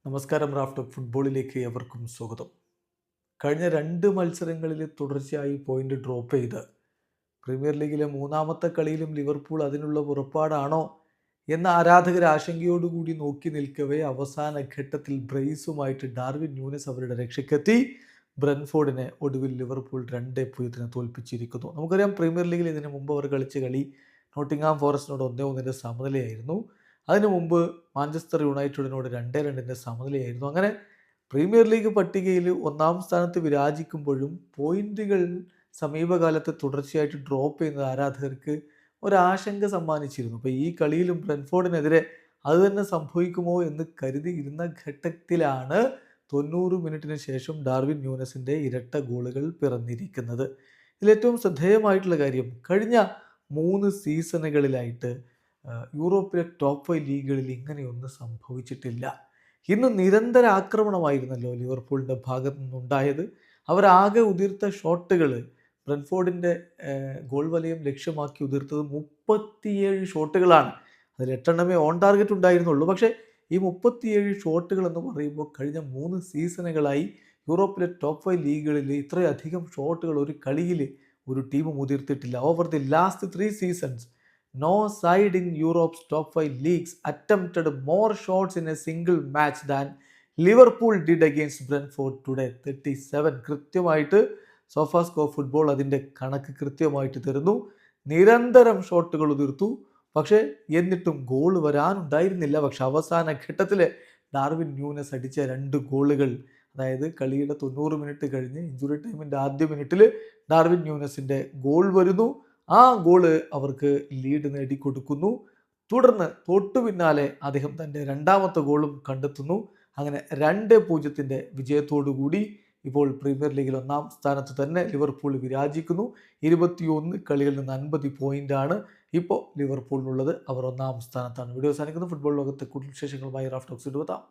നമസ്കാരം. Raf talk ഫുട്ബോളിലേക്ക് എവർക്കും സ്വാഗതം. കഴിഞ്ഞ 2 മത്സരങ്ങളിൽ തുടർച്ചയായി പോയിന്റ് ഡ്രോപ്പ് ചെയ്ത് പ്രീമിയർ ലീഗിലെ മൂന്നാമത്തെ കളിയിലും ലിവർപൂൾ അതിനുള്ള പുറപ്പാടാണോ എന്ന ആരാധകർ ആശങ്കയോടുകൂടി നോക്കി നിൽക്കവേ അവസാന ഘട്ടത്തിൽ ബ്രേസുമായിട്ട് ഡാർവിൻ ന്യൂനസ് അവരുടെ രക്ഷയ്ക്കെത്തി. ബ്രെൻഫോർഡിനെ ഒടുവിൽ ലിവർപൂൾ 2-0 തോൽപ്പിച്ചിരിക്കുന്നു. നമുക്കറിയാം, പ്രീമിയർ ലീഗിൽ ഇതിനു മുമ്പ് അവർ കളിച്ച കളി നോട്ടിംഗ്ഹാം ഫോറസ്റ്റിനോട് 1-1 സമനിലയായിരുന്നു. അതിനു മുമ്പ് മാഞ്ചസ്റ്റർ യുണൈറ്റഡിനോട് 2-2 സമനിലയായിരുന്നു. അങ്ങനെ പ്രീമിയർ ലീഗ് പട്ടികയിൽ ഒന്നാം സ്ഥാനത്ത് വിരാജിക്കുമ്പോഴും പോയിന്റുകൾ സമീപകാലത്ത് തുടർച്ചയായിട്ട് ഡ്രോപ്പ് ചെയ്യുന്നത് ആരാധകർക്ക് ഒരാശങ്ക സമ്മാനിച്ചിരുന്നു. അപ്പോൾ ഈ കളിയിലും ബ്രെൻഫോർഡിനെതിരെ അത് തന്നെ സംഭവിക്കുമോ എന്ന് കരുതിയിരുന്ന ഘട്ടത്തിലാണ് 90 മിനിറ്റിന് ശേഷം ഡാർവിൻ ന്യൂനസിൻ്റെ ഇരട്ട ഗോളുകൾ പിറന്നിരിക്കുന്നത്. ഇതിലേറ്റവും ശ്രദ്ധേയമായിട്ടുള്ള കാര്യം, കഴിഞ്ഞ 3 സീസണുകളിലായിട്ട് യൂറോപ്പിലെ ടോപ്പ് 5 ലീഗുകളിൽ ഇങ്ങനെയൊന്നും സംഭവിച്ചിട്ടില്ല. ഇന്ന് നിരന്തര ആക്രമണമായിരുന്നല്ലോ ലിവർപൂളിൻ്റെ ഭാഗത്തു നിന്നുണ്ടായത്. അവരാകെ ഉതിർത്ത ഷോട്ടുകൾ, ബ്രെൻഫോർഡിൻ്റെ ഗോൾ വലയം ലക്ഷ്യമാക്കി ഉതിർത്തത് 37 ഷോട്ടുകളാണ്. അതിൽ 8 ഓൺ ടാർഗറ്റ് ഉണ്ടായിരുന്നുള്ളൂ. പക്ഷേ ഈ 37 ഷോട്ടുകൾ എന്ന് പറയുമ്പോൾ കഴിഞ്ഞ 3 സീസണുകളായി യൂറോപ്പിലെ ടോപ്പ് 5 ലീഗുകളിൽ ഇത്രയധികം ഷോട്ടുകൾ ഒരു കളിയിൽ ഒരു ടീമും ഉതിർത്തിട്ടില്ല. Over the last 3 seasons no side in Europe's top 5 leagues attempted more shots in a single match than Liverpool did against Brentford today. 37. കൃത്യമായിട്ട് സോഫാസ്കോ ഫുട്ബോൾ അതിൻ്റെ കണക്ക് കൃത്യമായിട്ട് തരുന്നു. നിരന്തരം ഷോട്ടുകൾ ഉതിർത്തു, പക്ഷേ എന്നിട്ടും ഗോൾ വരാനുണ്ടായിരുന്നില്ല. പക്ഷെ അവസാന ഘട്ടത്തിൽ ഡാർവിൻ ന്യൂനസ് അടിച്ച 2 ഗോളുകൾ, അതായത് കളിയുടെ 90 മിനിറ്റ് കഴിഞ്ഞ് ഇഞ്ചുറി ടൈമിൻ്റെ ആദ്യ മിനിറ്റിൽ ഡാർവിൻ ന്യൂനസിൻ്റെ ഗോൾ വരുന്നു. ആ ഗോള് അവർക്ക് ലീഡ് നേടിക്കൊടുക്കുന്നു. തുടർന്ന് തൊട്ടു പിന്നാലെ അദ്ദേഹം തൻ്റെ രണ്ടാമത്തെ ഗോളും കണ്ടെത്തുന്നു. അങ്ങനെ 2-0 വിജയത്തോടുകൂടി ഇപ്പോൾ പ്രീമിയർ ലീഗിൽ ഒന്നാം സ്ഥാനത്ത് തന്നെ ലിവർപൂൾ വിരാജിക്കുന്നു. 21 കളികളിൽ നിന്ന് 50 പോയിന്റാണ് ഇപ്പോൾ ലിവർപൂളിനുള്ളത്. അവർ ഒന്നാം സ്ഥാനത്താണ്. വീഡിയോ അവസാനിക്കുന്നു. ഫുട്ബോൾ ലോകത്തെ കൂടുതൽ വിശേഷങ്ങളുമായി റാഫ് ടോക്സ് എത്താം.